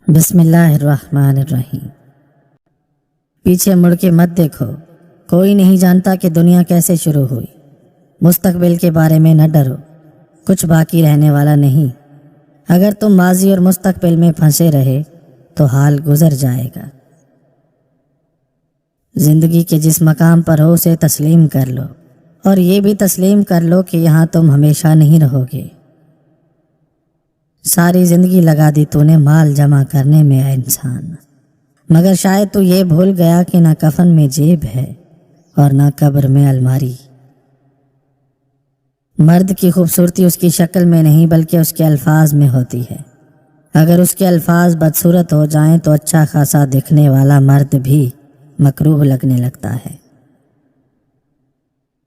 بسم اللہ الرحمن الرحیم۔ پیچھے مڑ کے مت دیکھو، کوئی نہیں جانتا کہ دنیا کیسے شروع ہوئی۔ مستقبل کے بارے میں نہ ڈرو، کچھ باقی رہنے والا نہیں۔ اگر تم ماضی اور مستقبل میں پھنسے رہے تو حال گزر جائے گا۔ زندگی کے جس مقام پر ہو اسے تسلیم کر لو، اور یہ بھی تسلیم کر لو کہ یہاں تم ہمیشہ نہیں رہو گے۔ ساری زندگی لگا دی تو نے مال جمع کرنے میں اے انسان، مگر شاید تو یہ بھول گیا کہ نہ کفن میں جیب ہے اور نہ قبر میں الماری۔ مرد کی خوبصورتی اس کی شکل میں نہیں بلکہ اس کے الفاظ میں ہوتی ہے۔ اگر اس کے الفاظ بدصورت ہو جائیں تو اچھا خاصا دکھنے والا مرد بھی مکروہ لگنے لگتا ہے۔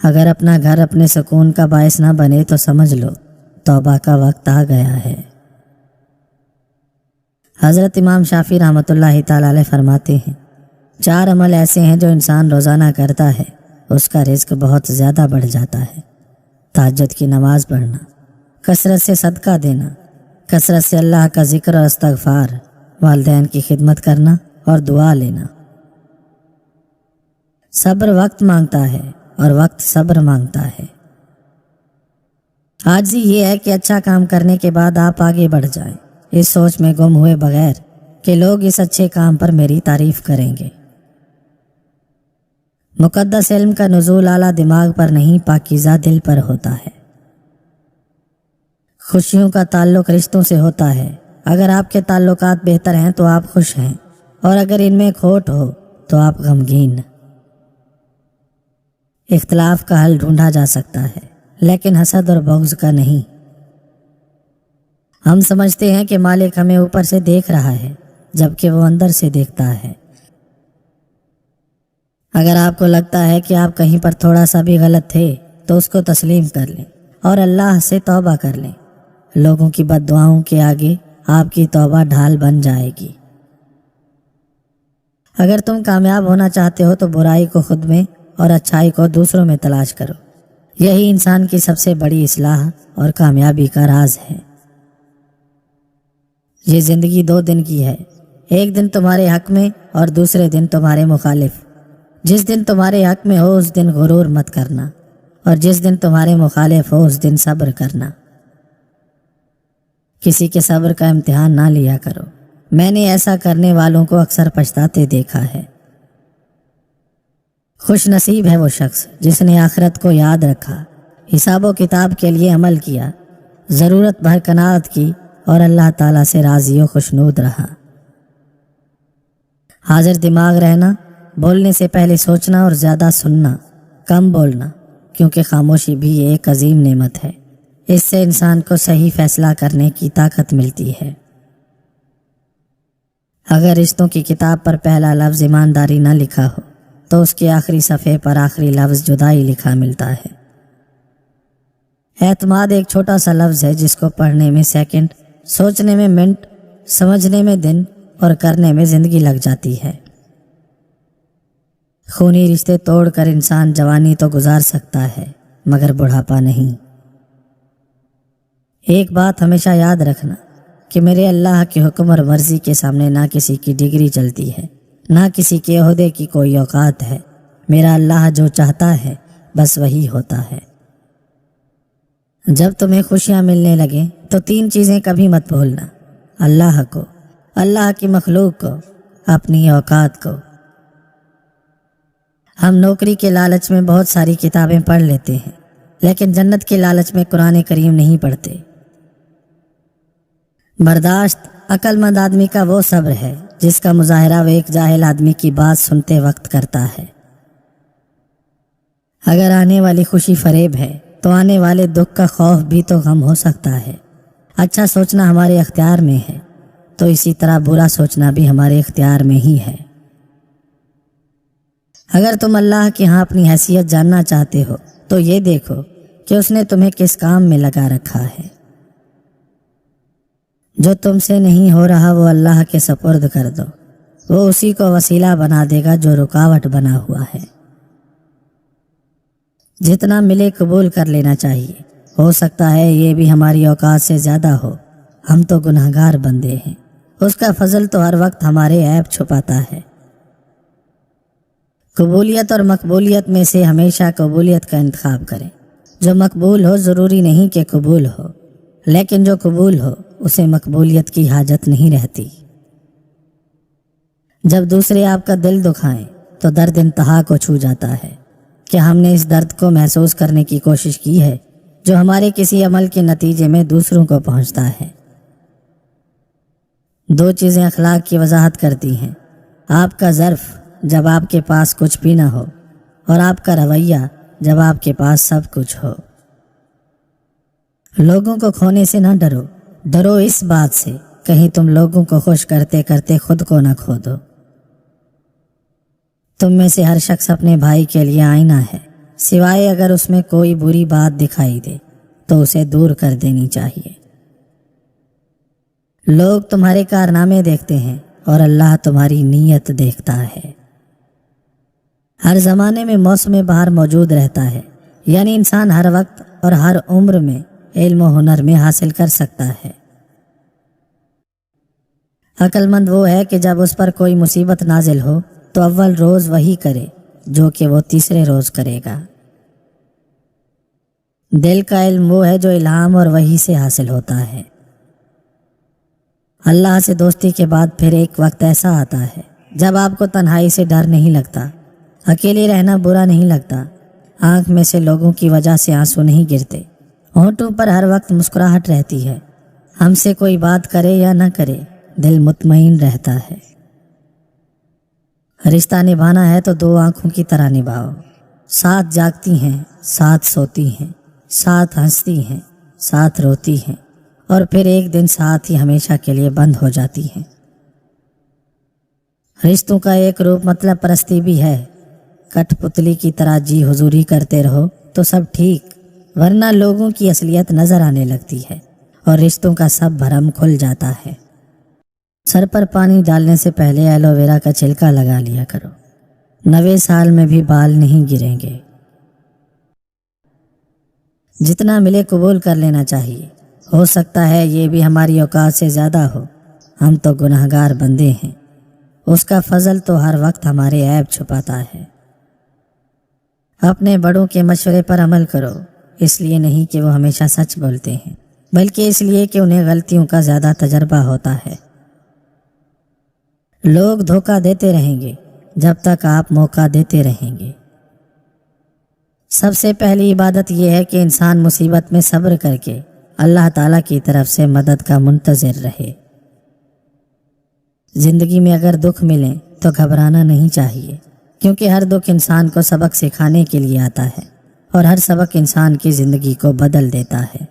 اگر اپنا گھر اپنے سکون کا باعث نہ بنے تو سمجھ لو توبہ کا وقت آ گیا ہے۔ حضرت امام شافعی رحمۃ اللہ تعالی علیہ فرماتے ہیں، 4 عمل ایسے ہیں جو انسان روزانہ کرتا ہے اس کا رزق بہت زیادہ بڑھ جاتا ہے۔ تہجد کی نماز پڑھنا، کثرت سے صدقہ دینا، کثرت سے اللہ کا ذکر اور استغفار، والدین کی خدمت کرنا اور دعا لینا۔ صبر وقت مانگتا ہے اور وقت صبر مانگتا ہے۔ عاجزی یہ ہے کہ اچھا کام کرنے کے بعد آپ آگے بڑھ جائیں، اس سوچ میں گم ہوئے بغیر کہ لوگ اس اچھے کام پر میری تعریف کریں گے۔ مقدس علم کا نزول اعلیٰ دماغ پر نہیں پاکیزہ دل پر ہوتا ہے۔ خوشیوں کا تعلق رشتوں سے ہوتا ہے۔ اگر آپ کے تعلقات بہتر ہیں تو آپ خوش ہیں، اور اگر ان میں کھوٹ ہو تو آپ غمگین۔ اختلاف کا حل ڈھونڈا جا سکتا ہے لیکن حسد اور بغض کا نہیں۔ ہم سمجھتے ہیں کہ مالک ہمیں اوپر سے دیکھ رہا ہے جبکہ وہ اندر سے دیکھتا ہے۔ اگر آپ کو لگتا ہے کہ آپ کہیں پر تھوڑا سا بھی غلط تھے تو اس کو تسلیم کر لیں اور اللہ سے توبہ کر لیں۔ لوگوں کی بد دعاؤں کے آگے آپ کی توبہ ڈھال بن جائے گی۔ اگر تم کامیاب ہونا چاہتے ہو تو برائی کو خود میں اور اچھائی کو دوسروں میں تلاش کرو۔ یہی انسان کی سب سے بڑی اصلاح اور کامیابی کا راز ہے۔ یہ زندگی 2 دن کی ہے، ایک دن تمہارے حق میں اور دوسرے دن تمہارے مخالف۔ جس دن تمہارے حق میں ہو اس دن غرور مت کرنا، اور جس دن تمہارے مخالف ہو اس دن صبر کرنا۔ کسی کے صبر کا امتحان نہ لیا کرو، میں نے ایسا کرنے والوں کو اکثر پچھتاتے دیکھا ہے۔ خوش نصیب ہے وہ شخص جس نے آخرت کو یاد رکھا، حساب و کتاب کے لیے عمل کیا، ضرورت بھر قناعت کی اور اللہ تعالیٰ سے راضی و خوشنود رہا۔ حاضر دماغ رہنا، بولنے سے پہلے سوچنا اور زیادہ سننا، کم بولنا، کیونکہ خاموشی بھی ایک عظیم نعمت ہے۔ اس سے انسان کو صحیح فیصلہ کرنے کی طاقت ملتی ہے۔ اگر رشتوں کی کتاب پر پہلا لفظ ایمانداری نہ لکھا ہو تو اس کے آخری صفحے پر آخری لفظ جدائی لکھا ملتا ہے۔ اعتماد ایک چھوٹا سا لفظ ہے جس کو پڑھنے میں سیکنڈ، سوچنے میں منٹ، سمجھنے میں دن اور کرنے میں زندگی لگ جاتی ہے۔ خونی رشتے توڑ کر انسان جوانی تو گزار سکتا ہے مگر بڑھاپا نہیں۔ ایک بات ہمیشہ یاد رکھنا کہ میرے اللہ کے حکم اور مرضی کے سامنے نہ کسی کی ڈگری چلتی ہے، نہ کسی کے عہدے کی کوئی اوقات ہے۔ میرا اللہ جو چاہتا ہے بس وہی ہوتا ہے۔ جب تمہیں خوشیاں ملنے لگیں تو 3 چیزیں کبھی مت بھولنا: اللہ کو، اللہ کی مخلوق کو، اپنی اوقات کو۔ ہم نوکری کے لالچ میں بہت ساری کتابیں پڑھ لیتے ہیں لیکن جنت کے لالچ میں قرآن کریم نہیں پڑھتے۔ برداشت عقل مند آدمی کا وہ صبر ہے جس کا مظاہرہ وہ ایک جاہل آدمی کی بات سنتے وقت کرتا ہے۔ اگر آنے والی خوشی فریب ہے تو آنے والے دکھ کا خوف بھی تو غم ہو سکتا ہے۔ اچھا سوچنا ہمارے اختیار میں ہے تو اسی طرح برا سوچنا بھی ہمارے اختیار میں ہی ہے۔ اگر تم اللہ کے ہاں اپنی حیثیت جاننا چاہتے ہو تو یہ دیکھو کہ اس نے تمہیں کس کام میں لگا رکھا ہے۔ جو تم سے نہیں ہو رہا وہ اللہ کے سپرد کر دو، وہ اسی کو وسیلہ بنا دے گا جو رکاوٹ بنا ہوا ہے۔ جتنا ملے قبول کر لینا چاہیے، ہو سکتا ہے یہ بھی ہماری اوقات سے زیادہ ہو، ہم تو گناہگار بندے ہیں۔ اس کا فضل تو ہر وقت ہمارے عیب چھپاتا ہے۔ قبولیت اور مقبولیت میں سے ہمیشہ قبولیت کا انتخاب کریں۔ جو مقبول ہو ضروری نہیں کہ قبول ہو، لیکن جو قبول ہو اسے مقبولیت کی حاجت نہیں رہتی۔ جب دوسرے آپ کا دل دکھائیں تو درد انتہا کو چھو جاتا ہے۔ کیا ہم نے اس درد کو محسوس کرنے کی کوشش کی ہے جو ہمارے کسی عمل کے نتیجے میں دوسروں کو پہنچتا ہے؟ دو چیزیں اخلاق کی وضاحت کرتی ہیں: آپ کا ظرف جب آپ کے پاس کچھ بھی نہ ہو، اور آپ کا رویہ جب آپ کے پاس سب کچھ ہو۔ لوگوں کو کھونے سے نہ ڈرو، ڈرو اس بات سے کہیں تم لوگوں کو خوش کرتے کرتے خود کو نہ کھو دو۔ تم میں سے ہر شخص اپنے بھائی کے لیے آئینہ ہے، سوائے اگر اس میں کوئی بری بات دکھائی دے تو اسے دور کر دینی چاہیے۔ لوگ تمہارے کارنامے دیکھتے ہیں اور اللہ تمہاری نیت دیکھتا ہے۔ ہر زمانے میں موسم بہار موجود رہتا ہے، یعنی انسان ہر وقت اور ہر عمر میں علم و ہنر میں حاصل کر سکتا ہے۔ عقل مند وہ ہے کہ جب اس پر کوئی مصیبت نازل ہو تو اول روز وہی کرے جو کہ وہ تیسرے روز کرے گا۔ دل کا علم وہ ہے جو الہام اور وحی سے حاصل ہوتا ہے۔ اللہ سے دوستی کے بعد پھر ایک وقت ایسا آتا ہے جب آپ کو تنہائی سے ڈر نہیں لگتا، اکیلے رہنا برا نہیں لگتا، آنکھ میں سے لوگوں کی وجہ سے آنسو نہیں گرتے، ہونٹوں پر ہر وقت مسکراہٹ رہتی ہے، ہم سے کوئی بات کرے یا نہ کرے دل مطمئن رہتا ہے۔ رشتہ نبھانا ہے تو دو آنکھوں کی طرح نبھاؤ، ساتھ جاگتی ہیں، ساتھ سوتی ہیں، ساتھ ہنستی ہیں، ساتھ روتی ہیں، اور پھر ایک دن ساتھ ہی ہمیشہ کے لیے بند ہو جاتی ہیں۔ رشتوں کا ایک روپ مطلب پرستی بھی ہے۔ کٹ پتلی کی طرح جی حضوری کرتے رہو تو سب ٹھیک، ورنہ لوگوں کی اصلیت نظر آنے لگتی ہے اور رشتوں کا سب بھرم کھل جاتا ہے۔ سر پر پانی ڈالنے سے پہلے ایلو ویرا کا چھلکا لگا لیا کرو، 90 سال میں بھی بال نہیں گریں گے۔ جتنا ملے قبول کر لینا چاہیے، ہو سکتا ہے یہ بھی ہماری اوقات سے زیادہ ہو، ہم تو گناہگار بندے ہیں۔ اس کا فضل تو ہر وقت ہمارے عیب چھپاتا ہے۔ اپنے بڑوں کے مشورے پر عمل کرو، اس لیے نہیں کہ وہ ہمیشہ سچ بولتے ہیں، بلکہ اس لیے کہ انہیں غلطیوں کا زیادہ تجربہ ہوتا ہے۔ لوگ دھوکہ دیتے رہیں گے جب تک آپ موقع دیتے رہیں گے۔ سب سے پہلی عبادت یہ ہے کہ انسان مصیبت میں صبر کر کے اللہ تعالیٰ کی طرف سے مدد کا منتظر رہے۔ زندگی میں اگر دکھ ملیں تو گھبرانا نہیں چاہیے، کیونکہ ہر دکھ انسان کو سبق سکھانے کے لیے آتا ہے، اور ہر سبق انسان کی زندگی کو بدل دیتا ہے۔